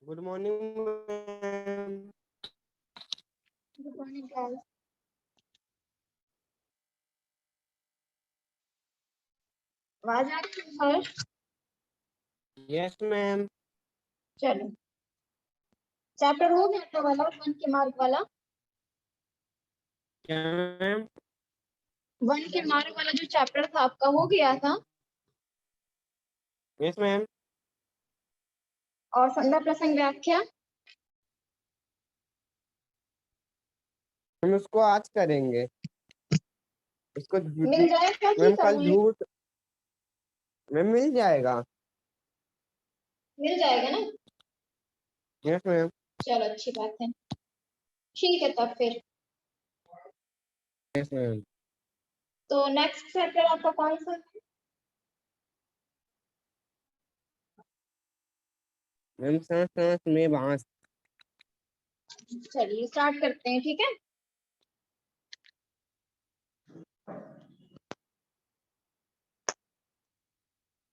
Good morning ma'am. Good morning guys. आवाज आ रही है हर्ष? Yes ma'am. चलो, चैप्टर हो गया था वाला 1 के मार्क वाला। क्या मैम? 1 के मार्क वाला जो चैप्टर था आपका हो गया था। Yes ma'am. और संज्ञा प्रसंग व्याख्या हम उसको आज करेंगे। इसको मिल जाएगा कि मैम कल करवाएं? झूठ मैम मिल जाएगा। मिल जाएगा ना? Yes ma'am. चलो, अच्छी बात है। ठीक है, तब फिर यस मैम। तो नेक्स्ट चैप्टर आपका कौन सा है? मैम सांस सांस में बांस। चलिए स्टार्ट करते हैं, ठीक है।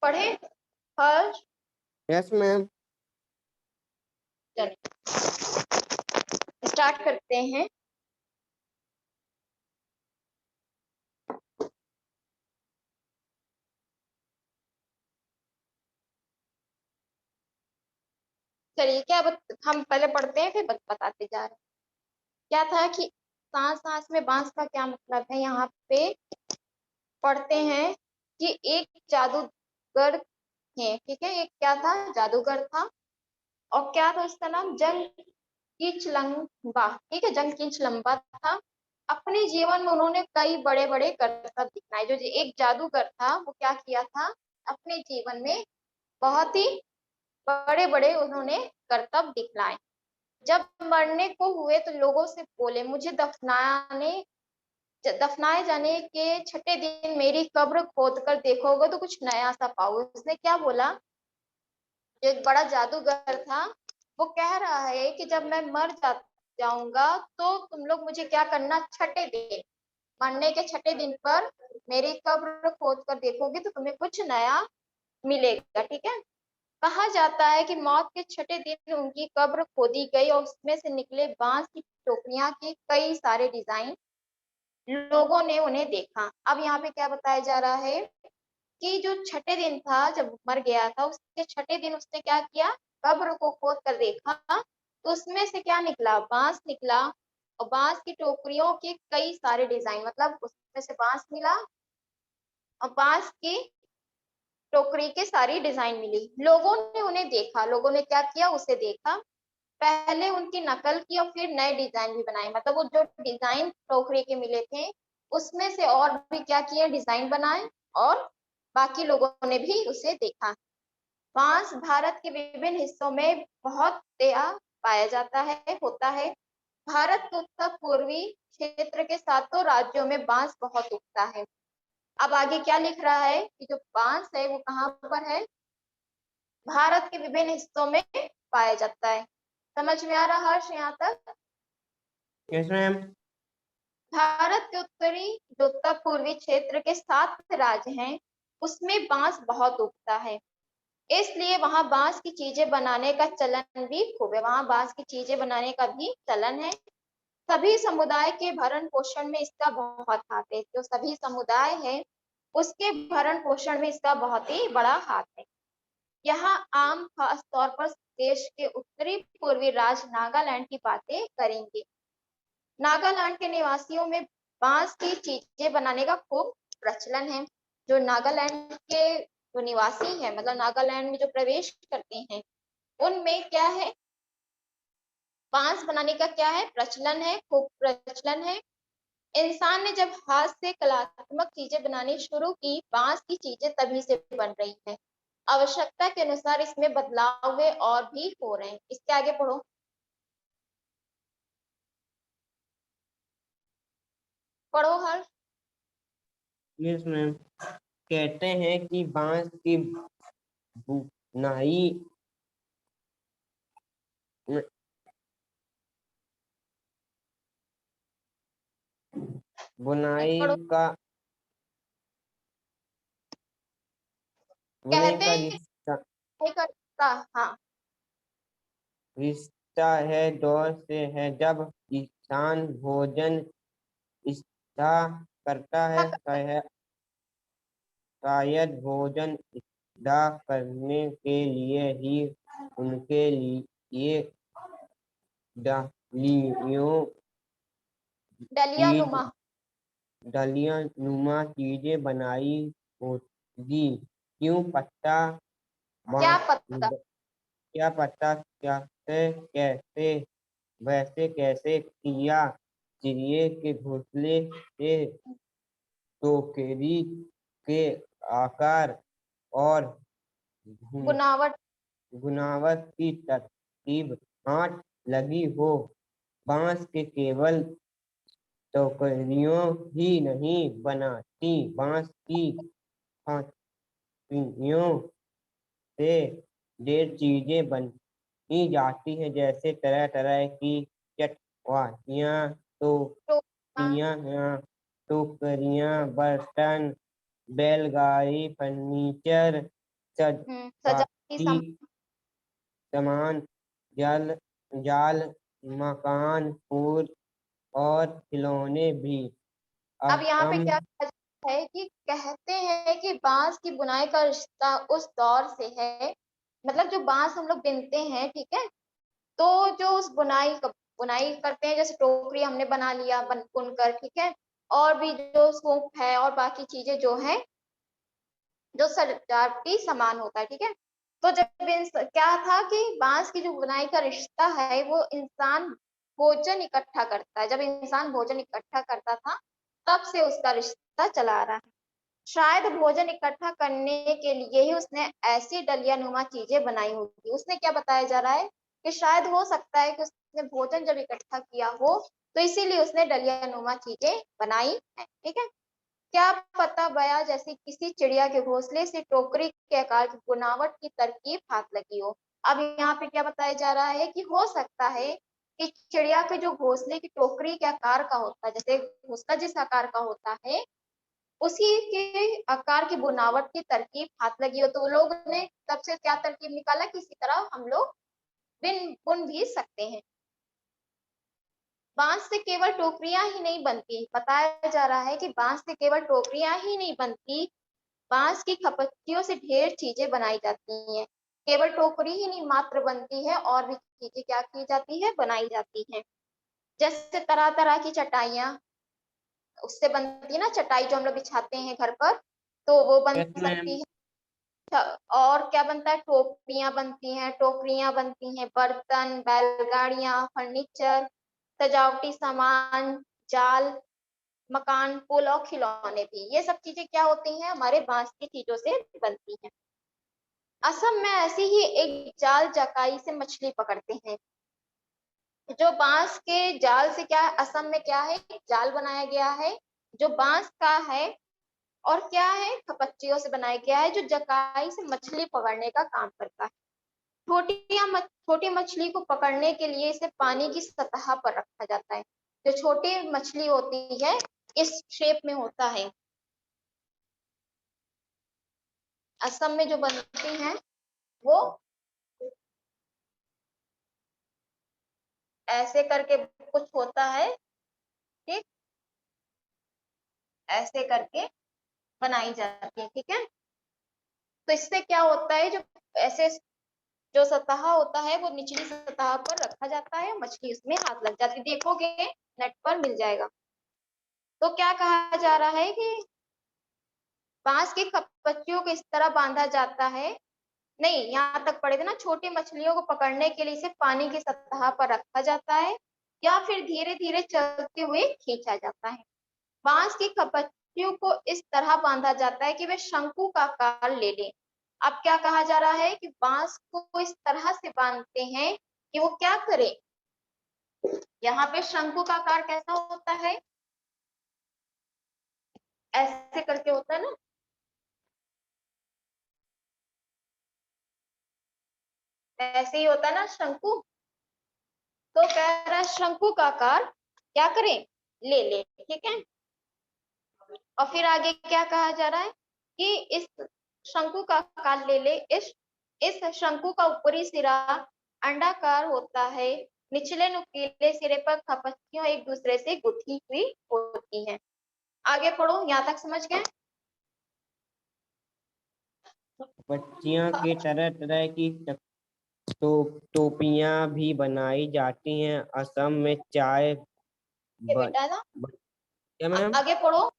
पढ़े हर्ष? Yes ma'am. चलिए स्टार्ट करते हैं। चलिए, क्या हम पहले पढ़ते हैं फिर बताते जा रहे हैं। क्या था कि सांस सांस में बांस का क्या मतलब है, यहाँ पे पढ़ते हैं कि एक जादूगर है, ठीक है। एक क्या था, जादूगर था। और क्या था उसका नाम, जंग कीच लंबा, ठीक है। जंग कीच लंबा था। अपने जीवन में उन्होंने कई बड़े बड़े करतब दिखाए। जो एक जादूगर था वो क्या किया था अपने जीवन में, बहुत ही बड़े बड़े उन्होंने करतब दिखलाए। जब मरने को हुए तो लोगों से बोले, मुझे दफनाए जाने के छठे दिन मेरी कब्र खोद कर देखोगे तो कुछ नया सा पाओगे। उसने क्या बोला, जो एक बड़ा जादूगर था वो कह रहा है कि जब मैं मर जाऊंगा तो तुम लोग मुझे क्या करना, छठे दिन, मरने के छठे दिन पर मेरी कब्र खोद कर देखोगे तो तुम्हें कुछ नया मिलेगा, ठीक है। कहा जाता है कि मौत के छठे दिन उनकी कब्र खोदी गई और उसमें से निकले बांस की टोकरियां के कई सारे डिजाइन। लोगों ने उन्हें देखा। अब यहाँ पे क्या बताया जा रहा है कि जो छठे दिन था जब मर गया था, उसके छठे दिन उसने क्या किया, कब्र को खोद कर देखा तो उसमें से क्या निकला, बांस निकला। और बांस की टोकरियों के कई सारे डिजाइन, मतलब उसमें से बांस मिला और बांस की टोकरी के सारी डिजाइन मिली। लोगों ने उन्हें देखा, लोगों ने क्या किया, उसे देखा। पहले उनकी नकल की और फिर नए डिजाइन भी बनाए। मतलब वो जो डिजाइन टोकरी के मिले थे उसमें से और भी क्या किए, डिजाइन बनाए। और बाकी लोगों ने भी उसे देखा। बांस भारत के विभिन्न हिस्सों में बहुत पाया जाता है, होता है। भारत के उत्तर पूर्वी क्षेत्र के सातों राज्यों में बांस बहुत उगता है। अब आगे क्या लिख रहा है कि जो बांस है वो कहाँ पर है, भारत के विभिन्न हिस्सों में पाया जाता है। समझ में आ रहा हर्ष यहाँ तक? Yes ma'am. भारत के उत्तरी जो उत्तर पूर्वी क्षेत्र के 7 राज्य हैं उसमें बांस बहुत उगता है, इसलिए वहां बांस की चीजें बनाने का चलन भी खूब है। वहां बांस की चीजें बनाने का भी चलन है। सभी समुदाय के भरण पोषण में इसका बहुत हाथ है। जो सभी समुदाय है उसके भरण पोषण में इसका बहुत ही बड़ा हाथ है। यहाँ आम खास तौर पर देश के उत्तरी पूर्वी राज्य नागालैंड की बातें करेंगे। नागालैंड के निवासियों में बांस की चीजें बनाने का खूब प्रचलन है। जो नागालैंड के जो निवासी है, मतलब नागालैंड में जो प्रवेश करते हैं उनमें क्या है, बांस बनाने का क्या है, प्रचलन है, खूब प्रचलन है। इंसान ने जब हाथ से कलात्मक चीजें बनानी शुरू की, बांस की चीजें तभी से बन रही हैं। आवश्यकता के अनुसार इसमें बदलाव हुए और भी हो रहे हैं। इसके आगे पढ़ो। पढ़ो हर। Yes ma'am. कहते हैं कि बांस की बुनाई बुनाई पढ़ो। का बुनाई कहते का हैं रिश्ता करता, हाँ। रिश्ता है दौर से है, जब इंसान भोजन इच्छा करता है, शायद भोजन इच्छा करने के लिए ही उनके लिए डलियों डलिया चीज नुमा। दलिया नुमा चीजें बनाई होगी। क्यों पता क्या वहाँ पता। क्या पता कैसे कैसे वैसे कैसे किया चिड़िए के घोंसले से टोकरी के आकार और गुनावट। गुनावट की तरकीब हाथ लगी हो। बांस के केवल टोकरियों ही नहीं बनाती, बांस की फांसियों से ढेर चीजें बनी जाती हैं, जैसे तरह तरह की चटवाटियाँ, टोकना। टोपियाँ, टोकरियाँ, बर्तन, बैलगाड़ी, फर्नीचर, सजावटी सजावटी सामान, जाल जाल, मकान, फूल और खिलौने भी। अब यहाँ पे असम क्या कहा जाता है कि कहते हैं कि बांस की बुनाई का रिश्ता उस दौर से है, मतलब जो बांस हम लोग बिनते हैं, ठीक है, तो जो उस बुनाई करते हैं, जैसे टोकरी हमने बना लिया बुनकर, ठीक है, और भी जो सूप है और बाकी चीजें जो है, जो सजावटी सामान होता है, ठीक है। तो जब क्या था कि बांस की जो बुनाई का रिश्ता है वो इंसान भोजन इकट्ठा करता है, जब इंसान भोजन इकट्ठा करता था तब से उसका रिश्ता चला आ रहा है। शायद भोजन इकट्ठा करने के लिए ही उसने ऐसी डलिया नुमा चीजें बनाई होगी। उसने क्या बताया जा रहा है कि शायद हो सकता है कि उसने भोजन जब इकट्ठा किया हो तो इसीलिए उसने डलिया नुमा चीजें बनाई है, ठीक है। क्या पता बया जैसी किसी चिड़िया के घोंसले से टोकरी के आकार की बनावट की तरकीब हाथ लगी हो। अब यहाँ पे क्या बताया जा रहा है कि हो सकता है कि चिड़िया के जो घोंसले की टोकरी के आकार का होता है, जैसे घोंसला जिस आकार का होता है उसी के आकार की बुनावट की तरकीब हाथ लगी हो, तो लोग ने तब से क्या तरकीब निकाला कि इसी तरह हम लोग बिन बुन भी सकते हैं। बांस से केवल टोकरियां ही नहीं बनती, बताया जा रहा है कि बांस से केवल टोकरियां ही नहीं बनती, बांस की खपच्चियों से ढेर चीजें बनाई जाती हैं। केवल टोकरी ही नहीं मात्र बनती है, और भी चीजें क्या की जाती है, बनाई जाती हैं। जैसे तरह तरह की चटाइयाँ, उससे बनती है ना चटाई जो हम लोग बिछाते हैं घर पर, तो वो बन यस मैम। सकती है। और क्या बनता है, टोपियां बनती हैं, टोकरियां बनती हैं, बर्तन, बैलगाड़ियां, फर्नीचर, सजावटी सामान, जाल, मकान, पुल और खिलौने भी, ये सब चीजें क्या होती हैं, हमारे बांस की चीजों से बनती हैं। असम में ऐसी ही एक जाल जकाई से मछली पकड़ते हैं। जो बांस के जाल से क्या है, असम में क्या है, जाल बनाया गया है जो बांस का है, और क्या है, खपच्चियों से बनाया गया है जो जकाई से मछली पकड़ने का काम करता है। छोटी मछली को पकड़ने के लिए इसे पानी की सतह पर रखा जाता है। जो छोटी मछली होती है इस शेप में होता है। असम में जो बनती हैं वो ऐसे करके कुछ होता है, ठीक, ऐसे करके बनाई जाती है, ठीक है। तो इससे क्या होता है, जो ऐसे जो सतह होता है वो निचली सतह पर रखा जाता है, मछली उसमें हाथ लग जाती है, देखोगे नेट पर मिल जाएगा। तो क्या कहा जा रहा है कि बांस की खपच्चियों को इस तरह बांधा जाता है, नहीं यहाँ तक पढ़े थे ना, छोटी मछलियों को पकड़ने के लिए इसे पानी की सतह पर रखा जाता है या फिर धीरे धीरे चलते हुए खींचा जाता है। बांस की खपच्चियों को इस तरह बांधा जाता है कि वे शंकु का आकार ले लें। अब क्या कहा जा रहा है कि बांस को इस तरह से बांधते हैं कि वो क्या करे, यहाँ पे शंकु का आकार कैसा होता है, ऐसे करके होता है ना, ऐसे ही होता है ना शंकु। तो कह रहा है शंकु का आकार क्या करें, ले ले, ठीक है। और फिर आगे क्या कहा जा रहा है कि इस शंकु का आकार ले ले, इस शंकु का ऊपरी सिरा अंडाकार होता है, निचले नुकीले सिरे पर खपच्चियां एक दूसरे से गुथी हुई होती हैं। आगे पढ़ो, यहाँ तक समझ गए? बच्चियों की तरह तरह की टोपियां भी बनाई जाती हैं। असम में चाय ये ब, बेटा ना, ब, क्या मैम? आगे पढ़ो,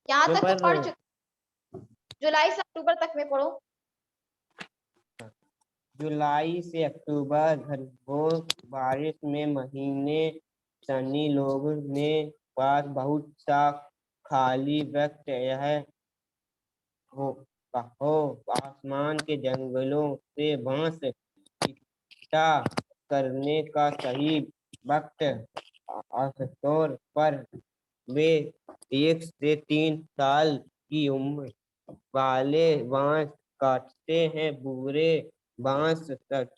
यहाँ मैं तक तो पढ़ रहा पढ़ हूँ। चुके, जुलाई से अक्टूबर तक में पढ़ो। जुलाई से अक्टूबर घनघोर बारिश में महीने, सनी लोगों ने पास बहुत सा खाली वक्त यह हो कहो आसमान के जंगलों से बांस इकट्ठा करने का सही वक्त। आमतौर पर वे 1 से 3 साल की उम्र वाले बांस काटते हैं। बूढ़े बांस तक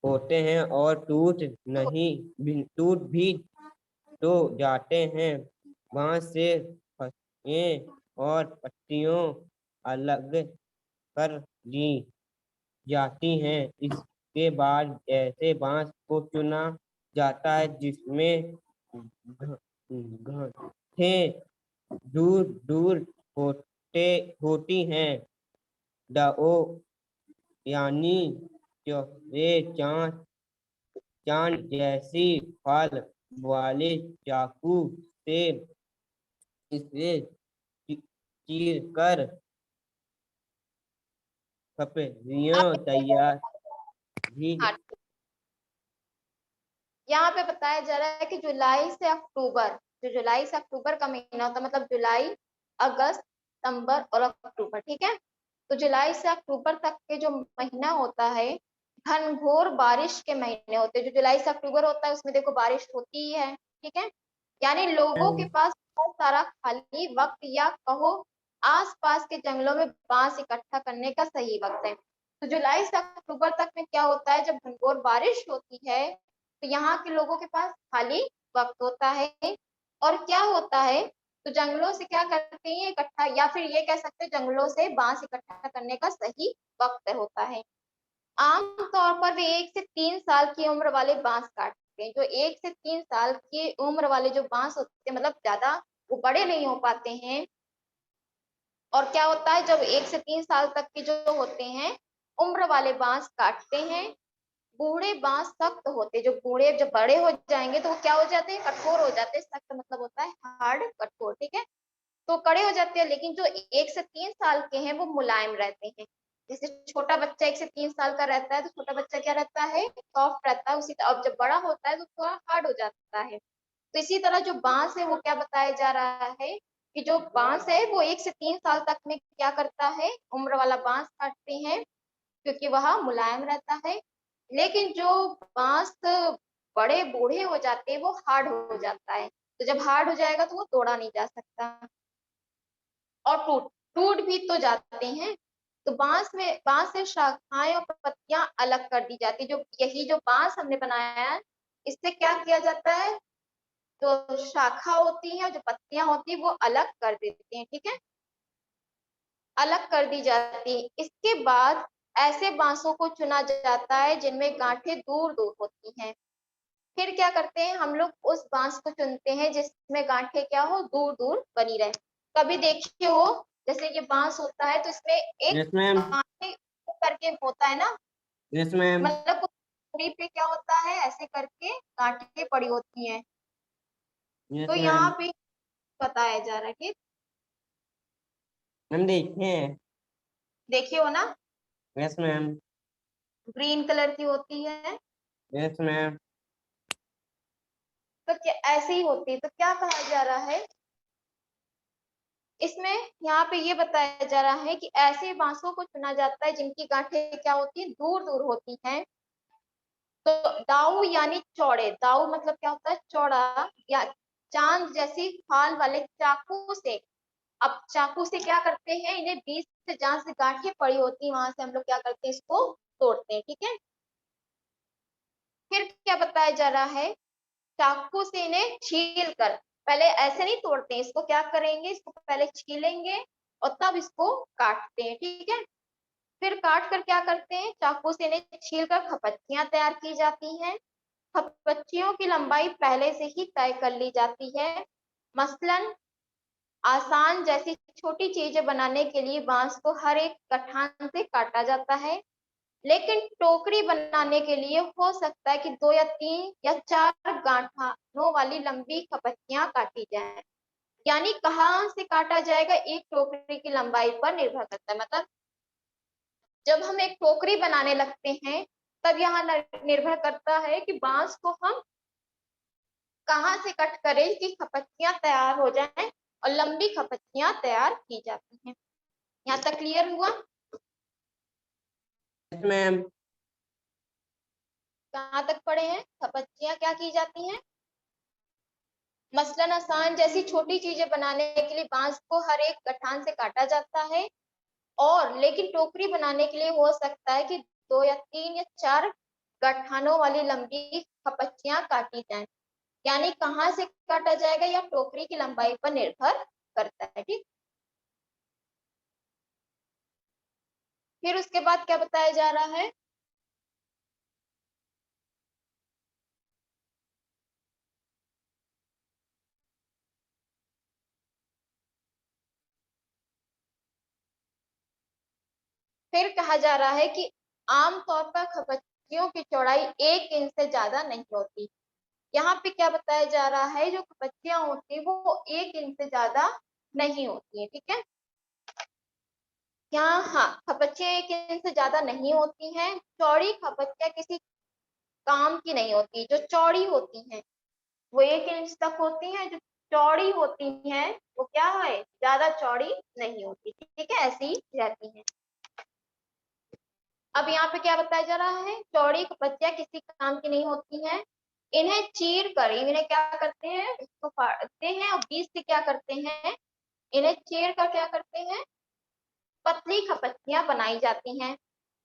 होते हैं और टूट भी तो जाते हैं। बांस से फसलें और पत्तियों अलग कर दी जाती हैं। इसके बाद ऐसे बांस को चुना जाता है जिसमें गांठें दूर दूर होती हैं। डओ यानी चौड़े चांद जैसी फल वाले चाकू से इसे चीर कर सब्जियां आगे तैयार भी। हाँ, यहाँ पे बताया जा रहा है कि जुलाई से अक्टूबर, जो जुलाई से अक्टूबर का महीना होता है, मतलब जुलाई, अगस्त, सितंबर और अक्टूबर, ठीक है। तो जुलाई से अक्टूबर तक के जो महीना होता है, घनघोर बारिश के महीने होते हैं। जो जुलाई से अक्टूबर होता है उसमें देखो बारिश होती ही है, ठीक है। यानी लोगों के पास बहुत सारा खाली वक्त, या कहो आसपास के जंगलों में बांस इकट्ठा करने का सही वक्त है। तो जुलाई से अक्टूबर तक में क्या होता है, जब घनघोर बारिश होती है तो यहाँ के लोगों के पास खाली वक्त होता है। और क्या होता है, तो जंगलों से क्या करते हैं इकट्ठा, या फिर ये कह सकते हैं जंगलों से बांस इकट्ठा करने का सही वक्त होता है। आमतौर पर वे 1 से 3 साल की उम्र वाले बांस काटते हैं। जो 1 से 3 साल की उम्र वाले जो बांस होते हैं, मतलब ज्यादा वो बड़े नहीं हो पाते हैं। और क्या होता है, जब 1 से 3 साल तक के जो होते हैं उम्र वाले बांस काटते हैं। बूढ़े बांस सख्त होते, जो बूढ़े जब बड़े हो जाएंगे तो वो क्या हो जाते हैं, कठोर हो जाते हैं। सख्त मतलब होता है हार्ड, कठोर, ठीक है। तो कड़े हो जाते हैं। लेकिन जो 1 से 3 साल के हैं वो मुलायम रहते हैं। जैसे छोटा बच्चा 1 से 3 साल का रहता है तो छोटा बच्चा क्या रहता है, सॉफ्ट रहता है। उसी अब जब बड़ा होता है तो थोड़ा हार्ड हो जाता है। तो इसी तरह जो बांस है वो क्या बताया जा रहा है कि जो बांस है वो 1 से 3 साल तक में क्या करता है, उम्र वाला बांस काटते हैं क्योंकि वह मुलायम रहता है। लेकिन जो बांस बड़े बूढ़े हो जाते हैं वो हार्ड हो जाता है। तो जब हार्ड हो जाएगा तो वो तोड़ा नहीं जा सकता और टूट टूट भी तो जाते हैं। तो बांस से शाखाएं और पत्तियां अलग कर दी जाती है। जो यही जो बांस हमने बनाया है, इससे क्या किया जाता है, जो शाखा होती है, जो पत्तियां होती है वो अलग कर देते हैं, ठीक है, अलग कर दी जाती है। इसके बाद ऐसे बांसों को चुना जाता है जिनमें गांठें दूर दूर होती हैं। फिर क्या करते हैं, हम लोग उस बांस को चुनते हैं जिसमें गांठें क्या हो, दूर दूर बनी रहे। कभी देखिए हो, जैसे ये बांस होता है तो इसमें एक यस मैम। गांठें करके होता है ना, यस मैम। मतलब पूरी पे क्या होता है, ऐसे करके गांठें पड़ी होती हैं। तो यस यहाँ मैम। पे बताया जा रहा है कि मैम देखिए हैं। देखिए हो ना, यस मैम। ग्रीन कलर की होती है। Yes ma'am. तो क्या ऐसे ही होती है, तो क्या कहा जा रहा है इसमें, यहाँ पे ये बताया जा रहा है कि ऐसे बांसों को चुना जाता है जिनकी गांठें क्या होती है, दूर दूर होती हैं। तो दाऊ यानी चौड़े, दाऊ मतलब क्या होता है, चौड़ा, या चांद जैसी खाल वाले चाकू से। अब चाकू से क्या करते हैं, इन्हें बीच से जहां से गांठें पड़ी होती है वहां से हम लोग क्या करते हैं, इसको तोड़ते हैं, ठीक है। फिर क्या बताया जा रहा है, चाकू से इन्हें छील कर, पहले ऐसे नहीं तोड़ते हैं, इसको क्या करेंगे, इसको पहले छीलेंगे और तब इसको काटते हैं, ठीक है। फिर काट कर क्या करते हैं, चाकू से इन्हें छील कर खपच्चियां तैयार की जाती हैं। खपच्चियों की लंबाई पहले से ही तय कर ली जाती है। मसलन आसान जैसी छोटी चीजें बनाने के लिए बांस को हर एक गठान से काटा जाता है, लेकिन टोकरी बनाने के लिए हो सकता है कि 2 या 3 या 4 गांठों वाली लंबी खपच्चियां काटी जाएं। यानी कहाँ से काटा जाएगा, एक टोकरी की लंबाई पर निर्भर करता है। मतलब जब हम एक टोकरी बनाने लगते हैं तब यहाँ निर्भर करता है कि बांस को हम कहाँ से कट करें कि खपच्चियां तैयार हो जाएं और लंबी खपच्चियां तैयार की जाती हैं। यहाँ तक क्लियर हुआ? मैम। कहाँ तक पढ़े हैं? खपच्चियां क्या की जाती हैं? मसलन आसान जैसी छोटी चीजें बनाने के लिए बांस को हर एक गठान से काटा जाता है, और लेकिन टोकरी बनाने के लिए हो सकता है कि 2 या 3 या 4 गठानों वाली लंबी खपच्चियां काटी जाएं। यानी कहाँ से काटा जाएगा या टोकरी की लंबाई पर निर्भर करता है। ठीक, फिर उसके बाद क्या बताया जा रहा है? फिर कहा जा रहा है कि आमतौर पर खपच्चियों की चौड़ाई 1 इंच से ज्यादा नहीं होती। यहाँ पे क्या बताया जा रहा है, जो खपच्चियां होती है वो 1 इंच से ज्यादा नहीं होती है। ठीक है, यहाँ हाँ, खपच्चियां 1 इंच से ज्यादा नहीं होती हैं। चौड़ी खपच्चियां किसी काम की नहीं होती। जो चौड़ी होती हैं वो 1 इंच तक होती हैं, जो चौड़ी होती हैं वो क्या है, ज्यादा चौड़ी नहीं होती। ठीक है, ऐसी ही रहती हैं। अब यहाँ पे क्या बताया जा रहा है, चौड़ी खपच्चियां किसी काम की नहीं होती हैं। इन्हें चीर कर, इन्हें क्या करते हैं, इसको फाड़ते हैं और बीच से क्या करते हैं, इन्हें चीर कर क्या करते हैं, पतली खपच्चियां बनाई जाती हैं।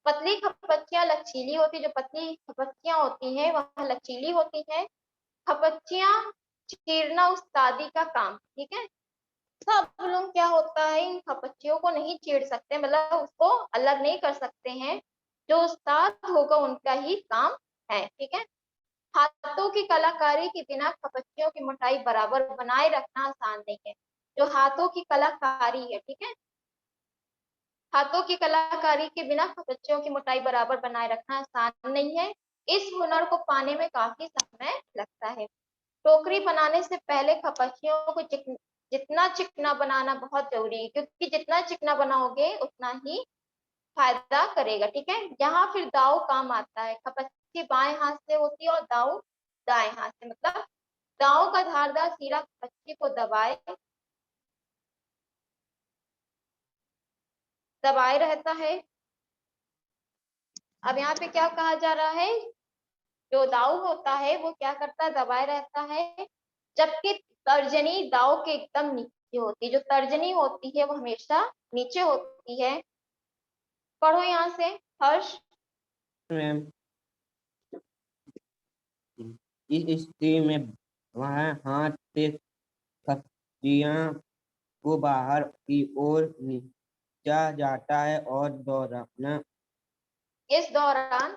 पतली खपच्चियां लचीली होती, जो पतली खपच्चियां होती हैं वह लचीली होती हैं। खपच्चियां चीरना उस्तादी का काम। ठीक है, सब लोग क्या होता है, इन खपच्चियों को नहीं चीर सकते, मतलब उसको अलग नहीं कर सकते हैं। जो उस्ताद होगा उनका ही काम है। ठीक है, हाथों की कलाकारी के बिना खपच्चियों की मोटाई बराबर बनाए रखना आसान नहीं है। जो हाथों की कलाकारी है, ठीक है, हाथों की कलाकारी के बिना खपच्चियों की मोटाई बराबर बनाए रखना आसान नहीं है। इस हुनर को पाने में काफी समय लगता है। टोकरी बनाने से पहले खपच्चियों को जितना चिकना बनाना बहुत जरूरी है, क्योंकि जितना चिकना बनाओगे उतना ही फायदा करेगा। ठीक है, यहाँ फिर दाव काम आता है। खपच्ची बाएं हाथ से होती है और दाव दाएं हाथ से। मतलब दाव का धारदार सिरा खपच्ची को दबाए रहता है। अब यहाँ पे क्या कहा जा रहा है, जो दाव होता है वो क्या करता है, दबाए रहता है, जबकि तर्जनी दाव के एकदम नीचे होती है। जो तर्जनी होती है वो हमेशा नीचे होती है। पढ़ो यहाँ से हर्ष। मैम, इस स्थिति में वह हाथ से कब्जियां को बाहर की ओर खींचा जाता है और इस दौरान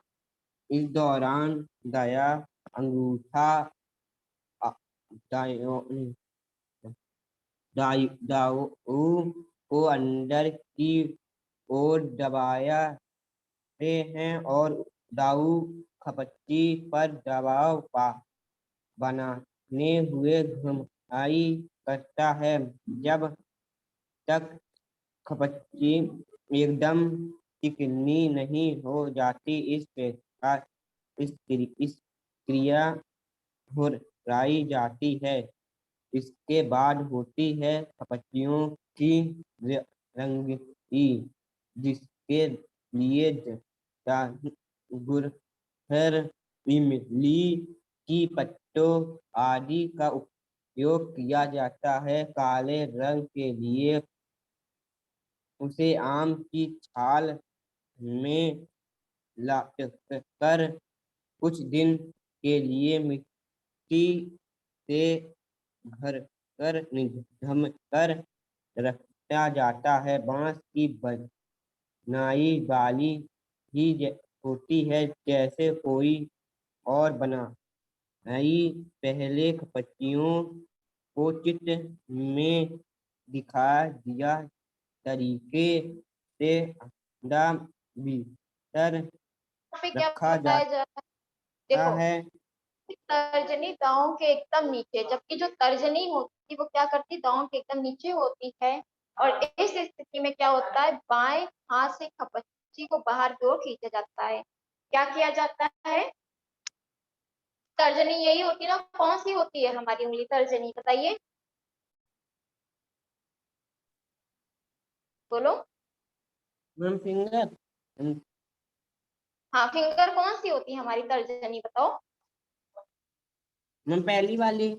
इस दौरान दायां अंगूठा दाएं दाऊ को अंदर की ओर दबाते हैं और दाऊ खपच्ची पर दबाव बनाने हुए घुमाई करता है जब तक खपच्ची एकदम चिकनी नहीं हो जाती। इस क्रिया दोहराई जाती है। इसके बाद होती है खपच्चियों की रंगती, जिसके लिए गुड़हल, इमली की पत्तों आदि का उपयोग किया जाता है। काले रंग के लिए उसे आम की छाल में लपेटकर कुछ दिन के लिए मिट्टी से भरकर ढक कर रखा जाता है। बांस की नाई वाली ही होती है जैसे कोई और बना। नाई पहले खपच्चियों को चित्र में दिखा दिया तरीके से अंडा भीतर यहाँ पे क्या रखा बताया जा रहा है? जाता देखो, है। तर्जनी दांव के एकदम नीचे, जबकि जो तर्जनी होती है वो क्या करती है, दांव के एकदम नीचे होती है। और इस स्थिति में क्या होता है, बाएं हाथ से खपच्ची को बाहर की ओर खींचा जाता है। क्या किया जाता है, तर्जनी यही होती है ना, कौन सी होती है हमारी उंगली तर्जनी, बताइए, बोलो। Ma'am finger. हाँ, फिंगर कौन सी होती है हमारी तर्जनी, बताओ। मैम पहली वाली।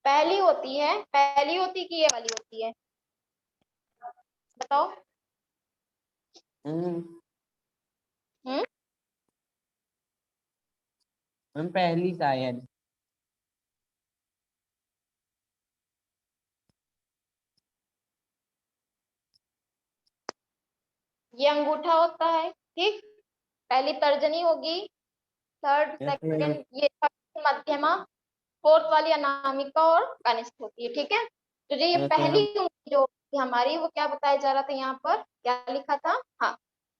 पहली होती है, पहली होती कि ये वाली होती है, बताओ। हम्म, हम्म, मैम पहली शायद। ये अंगूठा होता है, ठीक। पहली तर्जनी होगी, थर्ड यस मैम। सेकंड, ये मध्यमा, फोर्थ वाली अनामिका और कनिष्ठ होती है, ठीक है। तो जो ये यस पहली मैम। उंगली जो होती है हमारी, वो क्या बताया जा रहा था यहाँ पर, क्या लिखा था, हाँ,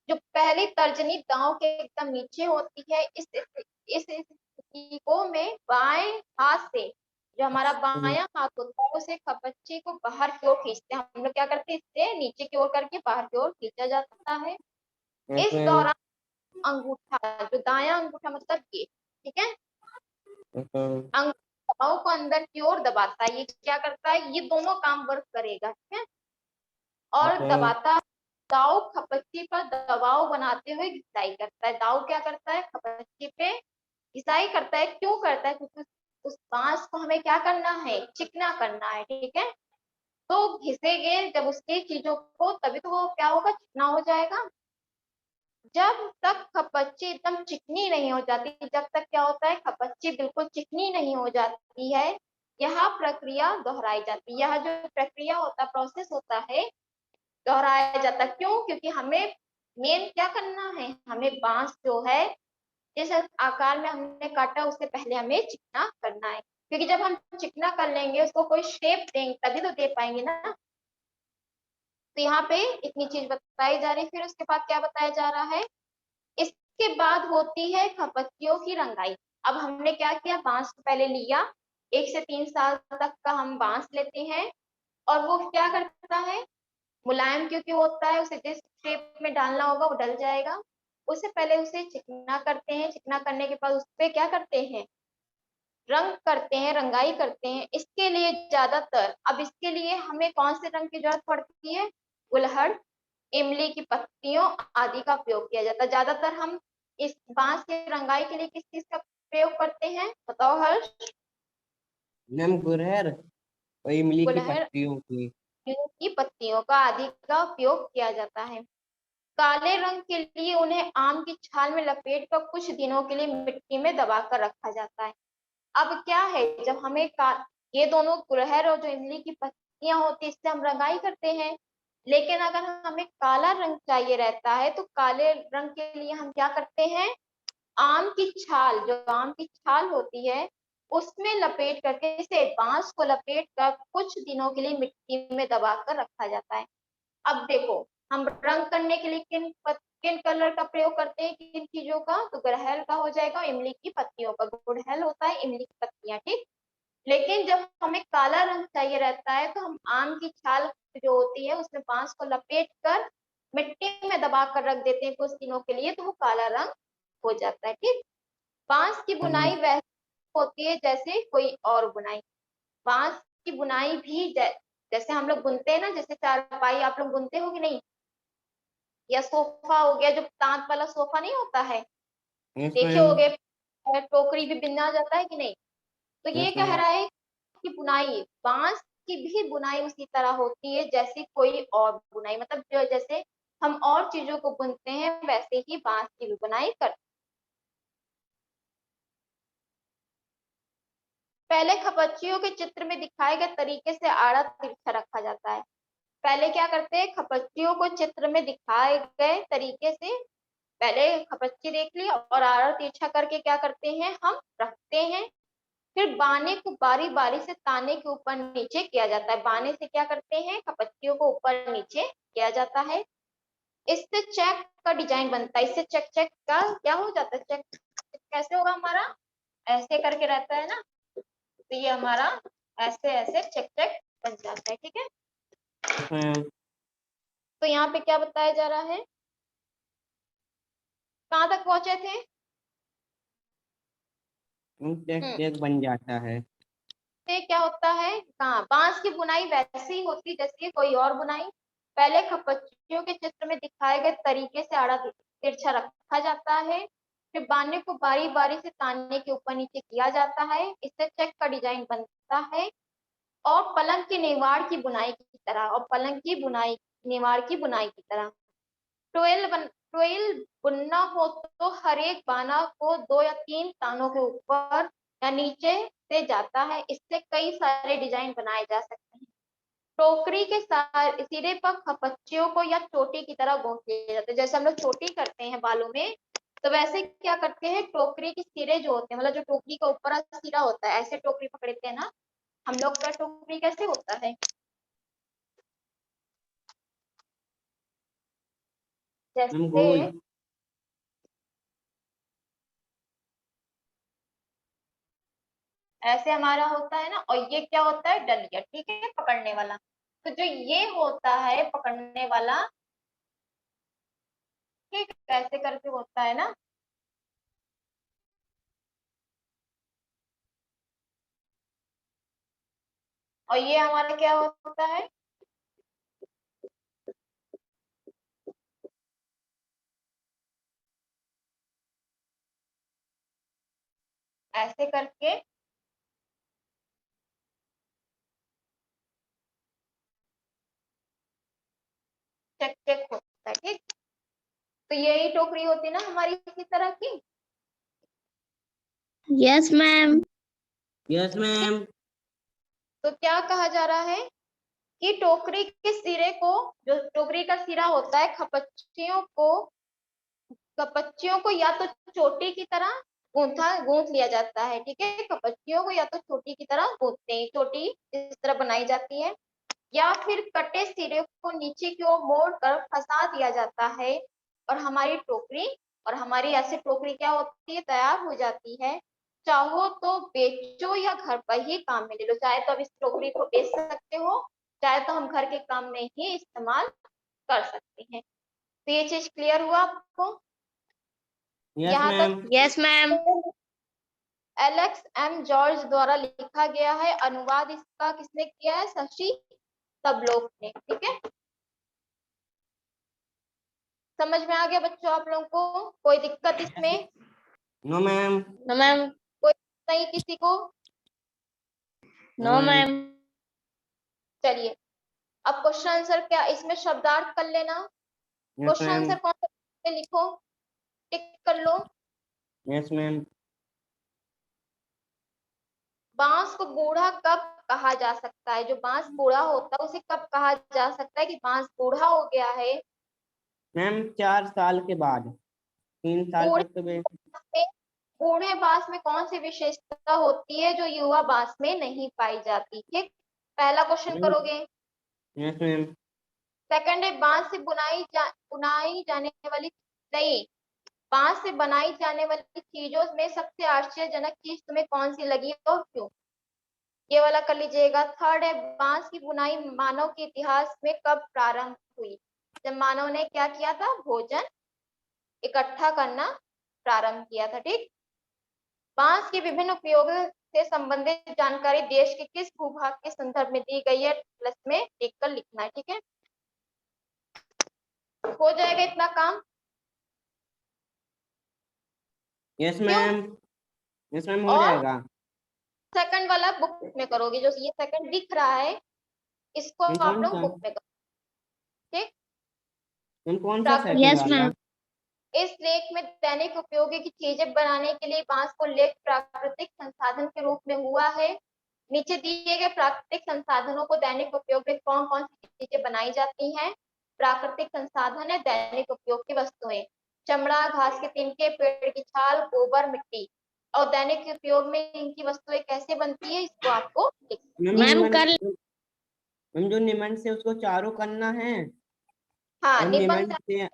जो पहली तर्जनी दांव के एकदम नीचे होती है, इस स्थिति को में बाएं हाथ से, जो हमारा बायां हाथ होता है, उसे खपच्ची को बाहर की ओर खींचते हैं हम लोग, क्या करते हैं, इससे नीचे की ओर करके बाहर की ओर खींचा जाता है। यस इस मैम। दौरान अंगूठा, जो दायां अंगूठा मतलब ये, ठीक है, यस मैम। अंगूठाओं को अंदर की ओर दबाता है। ये क्या करता है, ये दोनों काम वर्क करेगा, ठीक है। यस और मैम। दबाता, दाव खपच्ची पर दबाव बनाते हुए घिसाई करता है। दाव क्या करता है, खपच्ची पे घिसाई करता है। क्यों करता है, क्योंकि उस बांस को हमें क्या करना है, चिकना करना है, ठीक है। तो घिसेंगे जब उसकी चीजों को, तभी तो वो क्या होगा, चिकना हो जाएगा। जब तक खपच्ची एकदम चिकनी नहीं हो जाती, जब तक क्या होता है, खपच्ची बिल्कुल चिकनी नहीं हो जाती है, यह प्रक्रिया दोहराई जाती है। यह जो प्रक्रिया होता, प्रोसेस होता है, दोहराया जाता है। क्यों, क्योंकि हमें मेन क्या करना है, हमें बांस जो है जिस आकार में हमने काटा, उससे पहले हमें चिकना करना है। क्योंकि जब हम चिकना कर लेंगे, उसको कोई शेप देंगे तभी तो दे पाएंगे ना। तो यहाँ पे इतनी चीज बताई जा रही है। फिर उसके बाद क्या बताया जा रहा है, इसके बाद होती है खपच्चियों की रंगाई। अब हमने क्या किया, बांस को पहले लिया, 1 से 3 साल तक का हम बांस लेते हैं, और वो क्या करता है, मुलायम क्योंकि होता है, उसे जिस शेप में डालना होगा वो डल जाएगा। उससे पहले उसे चिकना करते हैं, चिकना करने के बाद उस पर क्या करते हैं, रंग करते हैं, रंगाई करते हैं। इसके लिए ज्यादातर, अब इसके लिए हमें कौन से रंग की जरूरत पड़ती है, गुलहड़, इमली की पत्तियों आदि का प्रयोग किया जाता है। ज्यादातर हम इस बांस की रंगाई के लिए किस चीज का प्रयोग करते हैं, बताओ हर्ष। मैम गुरहर और इमली की गुलहड़, पत्तियों की। इमली की पत्तियों का आदि का उपयोग किया जाता है। काले रंग के लिए उन्हें आम की छाल में लपेट कर कुछ दिनों के लिए मिट्टी में दबाकर रखा जाता है। अब क्या है, जब हमें ये दोनों गुलहड़ और जो इमली की पत्तियां होती है, इससे हम रंगाई करते हैं। लेकिन अगर हमें काला रंग चाहिए रहता है, तो काले रंग के लिए हम क्या करते हैं, आम की छाल, जो आम की छाल होती है, उसमें लपेट करके, इसे बांस को लपेट कर कुछ दिनों के लिए मिट्टी में दबा कर रखा जाता है। अब देखो, हम रंग करने के लिए किन कलर का प्रयोग करते हैं, किन चीजों का, तो गुड़हल का हो जाएगा, इमली की पत्तियों का। गुड़हल होता है, इमली की पत्तियां, ठीक। लेकिन जब हमें काला रंग चाहिए रहता है, तो हम आम की छाल जो होती है, उसमें बांस को लपेट कर मिट्टी में दबा कर रख देते हैं कुछ दिनों के लिए, तो वो काला रंग हो जाता है, ठीक। बांस की बुनाई वैसे होती है जैसे कोई और बुनाई। बांस की बुनाई भी जैसे हम लोग बुनते हैं ना, जैसे चारपाई आप लोग बुनते हो कि नहीं, या सोफा हो गया, जो तांत वाला सोफा नहीं होता है, यस देखे मैम। होगे, टोकरी भी बिना जाता है कि नहीं। तो ये यस कह मैम। रहा है कि बुनाई, बांस की भी बुनाई उसी तरह होती है जैसे कोई और बुनाई, मतलब जो जैसे हम और चीजों को बुनते हैं, वैसे ही बांस की भी बुनाई करते। पहले खपच्चियों के चित्र में दिखाए गए तरीके से आड़ा तिरछा रखा जाता है। पहले क्या करते हैं, खपच्चियों को चित्र में दिखाए गए तरीके से पहले खपच्ची देख ली और आड़ा तिरछा करके क्या करते हैं, हम रखते हैं। फिर बाने को बारी बारी से ताने के ऊपर नीचे किया जाता है। बाने से क्या करते हैं, खपच्चियों को ऊपर नीचे किया जाता है। इससे चेक का डिजाइन बनता है। इससे चेक चेक का क्या हो जाता है, चेक कैसे होगा हमारा, ऐसे करके रहता है ना, तो ये हमारा ऐसे ऐसे चेक चेक बन जाता है। ठीक है, तो यहाँ पे क्या बताया जा रहा है, कहाँ तक पहुंचे थे। चेक बन जाता है। से क्या होता है, कहाँ बांस की बुनाई वैसे ही होती जैसे कोई और बुनाई। पहले खपच्चियों के चित्र में दिखाए गए तरीके से आड़ा तिरछा रखा जाता है। फिर बाने को बारी बारी से ताने के ऊपर नीचे किया जाता है। इससे चेक का डिजाइन बनता है। और पलंग की नेवाड़ की बुनाई की तरह, और पलंग की बुनाई नेवाड़ की बुनाई की तरह ट्वेल बुनना हो तो हर एक बाना को 2 या 3 तानों के ऊपर या नीचे से जाता है। इससे कई सारे डिजाइन बनाए जा सकते हैं। टोकरी के सिरे पर खपच्चियों को या चोटी की तरह गूंथ लिया जाता है। जैसे हम लोग चोटी करते हैं बालों में, तो वैसे क्या करते हैं, टोकरी के सिरे जो होते हैं, मतलब जो टोकरी का ऊपर सिरा होता है, ऐसे टोकरी पकड़ते हैं ना हम लोग का। टोकरी कैसे होता है, जैसे गोल। ऐसे हमारा होता है ना, और ये क्या होता है, डलिया। ठीक है, पकड़ने वाला। तो जो ये होता है पकड़ने वाला, ठीक कैसे करके होता है ना, और ये हमारा क्या होता है, ऐसे करके चेक चेक होता है। ठीक, तो यही टोकरी होती है ना हमारी इसी तरह की। Yes ma'am. Yes ma'am. तो क्या कहा जा रहा है कि टोकरी के सिरे को, जो टोकरी का सिरा होता है, कपच्चियों को या तो चोटी की तरह गूंथ लिया जाता है। ठीक है, कपच्चियों को या तो चोटी की तरह गूंथते हैं, चोटी इस तरह बनाई जाती है, या फिर कटे सिरे को नीचे की ओर मोड़ कर फंसा दिया जाता है, और हमारी टोकरी, और हमारी ऐसी टोकरी क्या होती है, तैयार हो जाती है। चाहो तो बेचो या घर पर ही काम में ले लो। चाहे तो अब इस टोकरी को बेच सकते हो, चाहे तो हम घर के काम में ही इस्तेमाल कर सकते हैं। तो ये चीज क्लियर हुआ आपको, यस यहाँ मैम। तक। Yes ma'am. Alex M George द्वारा लिखा गया है। अनुवाद इसका किसने किया है, शशि तबलोक ने। ठीक है, समझ में आ गया बच्चों आप लोगों को, कोई दिक्कत इसमें, नो मैम। No ma'am. कोई नहीं किसी को। No ma'am. चलिए, अब क्वेश्चन आंसर क्या, इसमें शब्दार्थ कर लेना। Yes question ma'am. आंसर कौन सा लिखो, टिक कर लो। Yes ma'am. बांस को बूढ़ा कब कहा जा सकता है, जो बांस बूढ़ा होता है उसे कब कहा जा सकता है कि बांस बूढ़ा हो गया है। मैम 4 साल के बाद, 3 साल बूढ़े तक तो में बूढ़े बांस में कौन सी विशेषता होती है जो युवा बांस में नहीं पाई जाती। ठीक, पहला क्वेश्चन करोगे। Yes ma'am. सेकंड है, बांस से बुनाई जाने वाली, नहीं, बांस से बनाई जाने वाली चीजों में सबसे आश्चर्यजनक चीज तुम्हें कौन सी लगी और क्यों, ये वाला कर लीजिएगा। थर्ड है, बांस की बुनाई मानव के इतिहास में कब प्रारंभ हुई, जब मानव ने क्या किया था, भोजन इकट्ठा करना प्रारंभ किया था। ठीक, बांस के विभिन्न उपयोगों से संबंधित जानकारी देश के किस भूभाग के संदर्भ में दी गई है, प्लस में लिखकर लिखना है। ठीक है, हो जाएगा इतना काम। यस क्यों, मैम। यस मैम हो और जाएगा। सेकंड वाला बुक में करोगे, जो ये सेकंड दिख रहा है इसको मैम आप कौन लोग सा, बुक में करो। ठीक, मैम कौन सा सेकंड प्राकृतिक, यस वाला। मैम। इस लेख में दैनिक उपयोगी की चीजें बनाने के लिए बांस को लेख प्राकृतिक संसाधन के रूप में हुआ है। नीचे दिए गए प्राकृतिक संसाधनों को दैनिक उपयोग में कौन कौन सी चीजें बनाई जाती हैं? प्राकृतिक संसाधन है दैनिक उपयोग की वस्तुएं, चमड़ा, घास के तिनके, पेड़ की छाल, गोबर, मिट्टी। और दैनिक उपयोग में इनकी वस्तुएं कैसे बनती है, इसको आपको मैम मैम निमन कर मैम जो निमन से उसको चारों करना है हाँ और निबंध निमन से।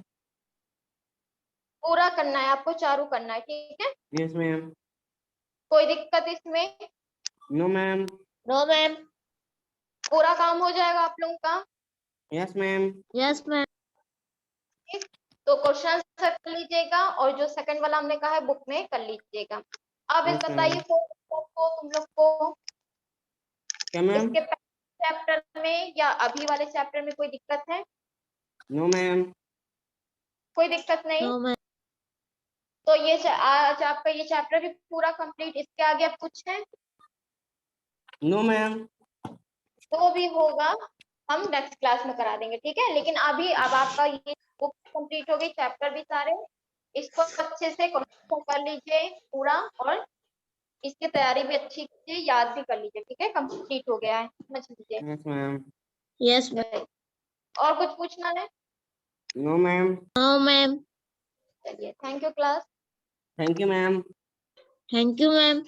पूरा करना है आपको, चारू करना है, ठीक है। Yes ma'am. कोई दिक्कत इसमें? No ma'am. No ma'am. पूरा काम हो जाएगा आप लोगों का। Yes ma'am. Yes ma'am. ठीक? तो क्वेश्चन कर लीजिएगा और जो सेकंड वाला हमने कहा है बुक में कर लीजिएगा। अब इस यस बताइए मैम। को तुम लोग को क्या मैम? इसके चैप्टर में या अभी वाले चैप्टर में कोई दिक्कत है? No ma'am. कोई दिक्कत नहीं। No ma'am. तो ये आज आपका ये चैप्टर भी पूरा कंप्लीट। इसके आगे अब कुछ है नो मैम। तो भी होगा, हम नेक्स्ट क्लास में करा देंगे, ठीक है। लेकिन अभी अब आपका ये बुक कंप्लीट हो गई, चैप्टर भी सारे, इसको अच्छे से कर लीजिए पूरा, और इसकी तैयारी भी अच्छी कीजिए, याद भी कर लीजिए, ठीक है। कंप्लीट हो गया है, समझ लीजिए। Yes ma'am. Yes ma'am. और कुछ पूछना है? No ma'am. No ma'am. चलिए, thank you class. Thank you ma'am. Thank you ma'am.